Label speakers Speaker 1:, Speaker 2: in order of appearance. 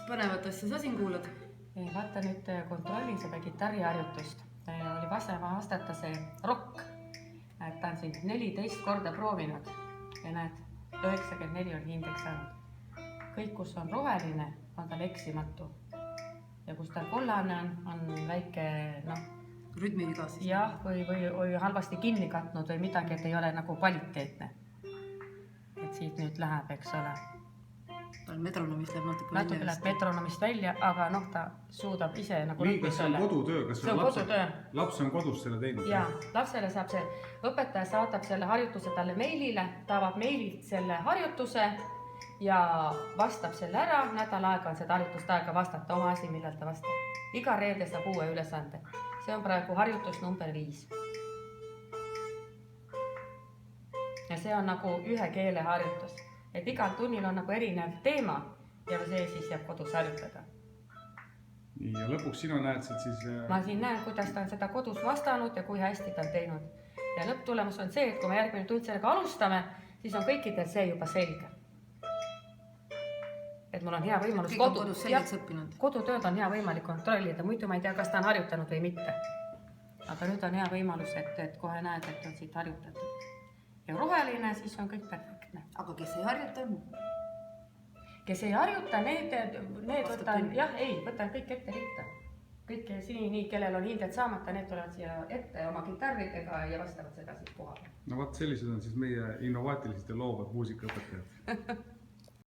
Speaker 1: põnevat asja sa siin kuulad?
Speaker 2: Vaata nüüd kontrollin seda kitarriharjutust. Oli vasema aastata see rokk. Ta on siin 14 korda proovinud ja näed, 94 on hindeks saanud. Kõik, kus on roheline, on tal eksimatu. Ja kus tal kollane on väike,
Speaker 1: Rütmiviga siis?
Speaker 2: Jah, või halvasti kinni katnud või midagi, et ei ole nagu kvaliteetne. Et siit nüüd läheb, eks ole.
Speaker 1: Tal metronomist läheb natuke
Speaker 2: välja. Natuke läheb metronomist välja, aga ta suudab ise nagu...
Speaker 3: Kas see on kodutöö?
Speaker 2: See on kodutöö.
Speaker 3: Laps on kodus selle teinud?
Speaker 2: Jaa, lapsele saab see, õpetaja saadab selle harjutuse talle meilile, ta avab meililt selle harjutuse ja vastab selle ära. Nädal aega on seda harjutust aega vastata, oma asi, millal ta vastab. Iga reede saab uue ülesande. See on praegu harjutus number 5. Ja see on nagu ühe keele harjutus. Et igal tunnil on nagu erinev teema ja see siis jääb kodus harjutada.
Speaker 3: Ja lõpuks sina näed siis...
Speaker 2: Ma siin näen, kuidas ta on seda kodus vastanud ja kui hästi ta on teinud. Ja lõpptulemus on see, et kui me järgmine tund sellega alustame, siis on kõikidel see juba selge. Et mul on hea võimalus kodutööd on hea võimalik kontrollida, muidu ma ei tea, kas ta on harjutanud või mitte. Aga nüüd on hea võimalus, et kohe näed, et on siit harjutatud. Ja roheline, siis on kõik perfektne.
Speaker 1: Aga kes ei harjuta?
Speaker 2: Kes ei harjuta, need võtan kõik ette ritta. Kõik nii, kellel on hinded saamata, need tulevad siia ette oma kitarridega ja vastavad seda siis kohale.
Speaker 3: No vaat sellised on siis meie innovaatilised ja loovad muusikaõpetajad.